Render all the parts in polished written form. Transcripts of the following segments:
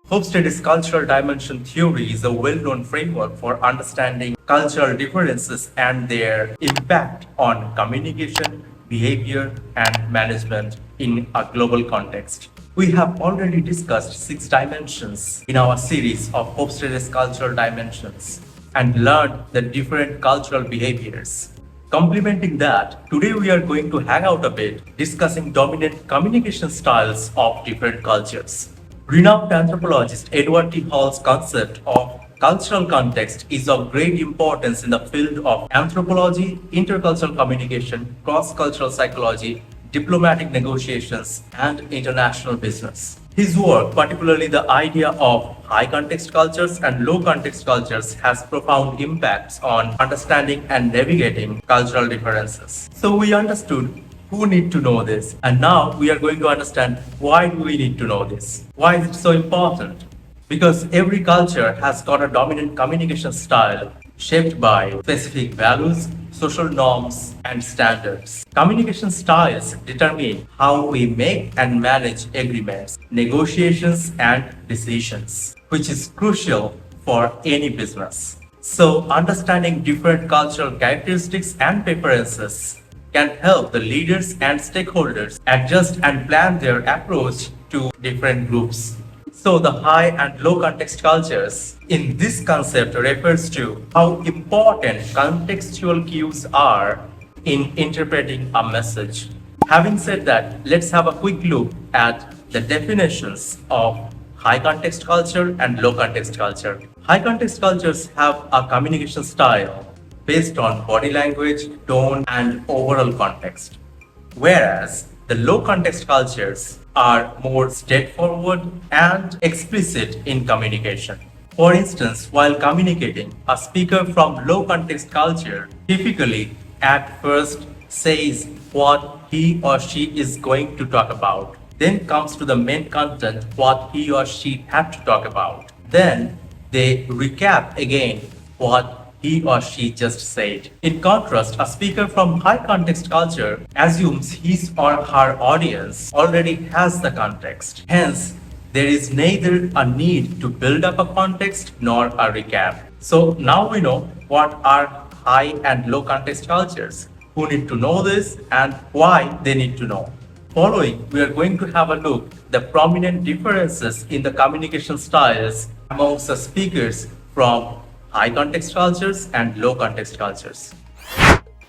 Hofstede's cultural dimension theory is a well-known framework for understanding cultural differences and their impact on communication, behavior, and management in a global context. We have already discussed 6 dimensions in our series of Hofstede's cultural dimensions and learned the different cultural behaviors. Complementing that, today we are going to hang out a bit discussing dominant communication styles of different cultures. Renowned anthropologist Edward T. Hall's concept of cultural context is of great importance in the field of anthropology, intercultural communication, cross-cultural psychology, diplomatic negotiations, and international business. His work, particularly the idea of high context cultures and low context cultures, has profound impacts on understanding and navigating cultural differences. So we understood who need to know this, and now we are going to understand why do we need to know this. Why is it so important? Because every culture has got a dominant communication style shaped by specific values, social norms, and standards. Communication styles determine how we make and manage agreements, negotiations, and decisions, which is crucial for any business. So, understanding different cultural characteristics and preferences can help the leaders and stakeholders adjust and plan their approach to different groups. So the high and low context cultures in this concept refers to how important contextual cues are in interpreting a message. Having said that, let's have a quick look at the definitions of high context culture and low context culture. High context cultures have a communication style based on body language, tone, and overall context. Whereas the low context cultures are more straightforward and explicit in communication. For instance, while communicating, a speaker from low context culture typically at first says what he or she is going to talk about, then comes to the main content, what he or she had to talk about. Then they recap again what he or she just said. In contrast, a speaker from high context culture assumes his or her audience already has the context. Hence, there is neither a need to build up a context nor a recap. So now we know what are high and low context cultures, who need to know this and why they need to know. Following, we are going to have a look at the prominent differences in the communication styles amongst the speakers from high context cultures and low context cultures.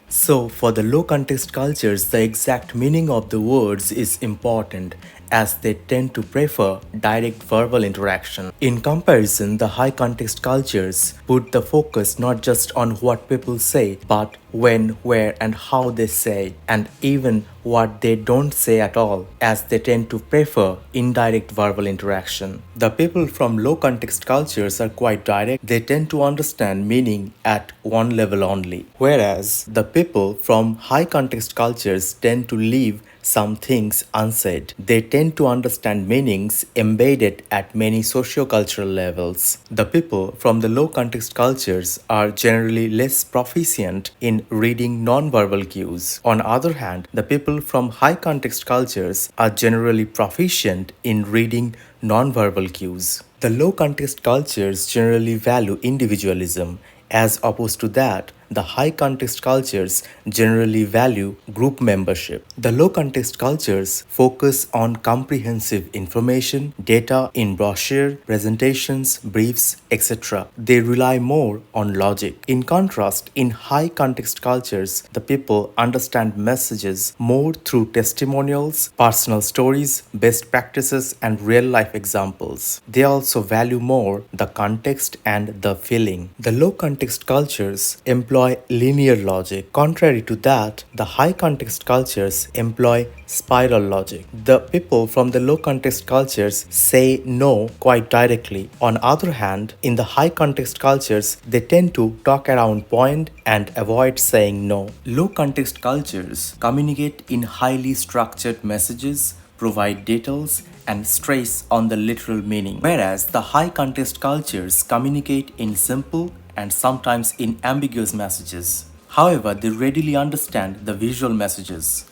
So, for the low context cultures, the exact meaning of the words is important as they tend to prefer direct verbal interaction. In comparison, the high context cultures put the focus not just on what people say, but when, where, and how they say, and even what they don't say at all, as they tend to prefer indirect verbal interaction. The people from low context cultures are quite direct, they tend to understand meaning at one level only, whereas the people from high context cultures tend to leave some things unsaid. They tend to understand meanings embedded at many socio-cultural levels. The people from the low context cultures are generally less proficient in reading non-verbal cues. On the other hand, the people from high context cultures are generally proficient in reading non-verbal cues. The low context cultures generally value individualism. As opposed to that, the high context cultures generally value group membership. The low context cultures focus on comprehensive information, data in brochure, presentations, briefs, etc. They rely more on logic. In contrast, in high context cultures, the people understand messages more through testimonials, personal stories, best practices, and real life examples. They also value more the context and the feeling. The low context cultures employ linear logic. Contrary to that, the high context cultures employ spiral logic. The people from the low context cultures say no quite directly. On the other hand, in the high context cultures, they tend to talk around point and avoid saying no. Low context cultures communicate in highly structured messages, provide details, and stress on the literal meaning, whereas the high context cultures communicate in simple and sometimes in ambiguous messages. However, they readily understand the visual messages.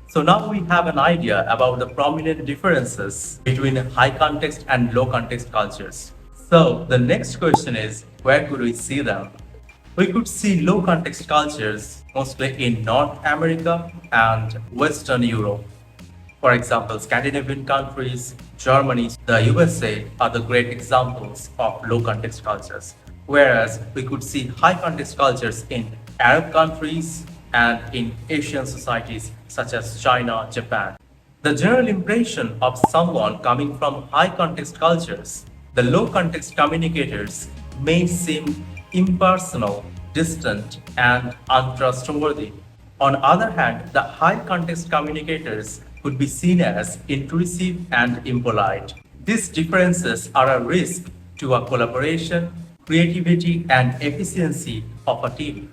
So now we have an idea about the prominent differences between high context and low context cultures. So the next question is, where could we see them? We could see low context cultures mostly in North America and Western Europe. For example, Scandinavian countries, Germany, the USA are the great examples of low context cultures. Whereas we could see high context cultures in Arab countries and in Asian societies such as China, Japan. The general impression of someone coming from high context cultures, the low context communicators may seem impersonal, distant, and untrustworthy. On the other hand, the high context communicators could be seen as intrusive and impolite. These differences are a risk to a collaboration, creativity, and efficiency of a team,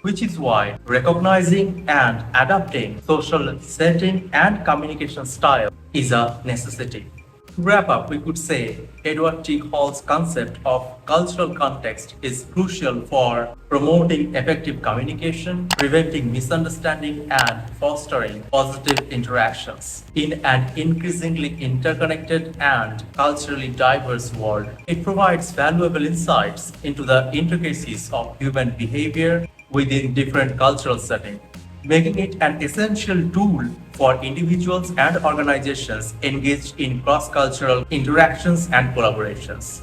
which is why recognizing and adapting social setting and communication style is a necessity. To wrap up, we could say Edward T. Hall's concept of cultural context is crucial for promoting effective communication, preventing misunderstanding, and fostering positive interactions. In an increasingly interconnected and culturally diverse world, it provides valuable insights into the intricacies of human behavior within different cultural settings, making it an essential tool for individuals and organizations engaged in cross-cultural interactions and collaborations.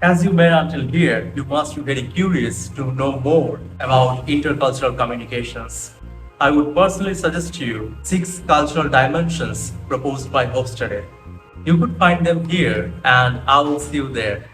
As you made until here, you must be very curious to know more about intercultural communications. I would personally suggest you 6 cultural dimensions proposed by Hofstede. You could find them here, and I will see you there.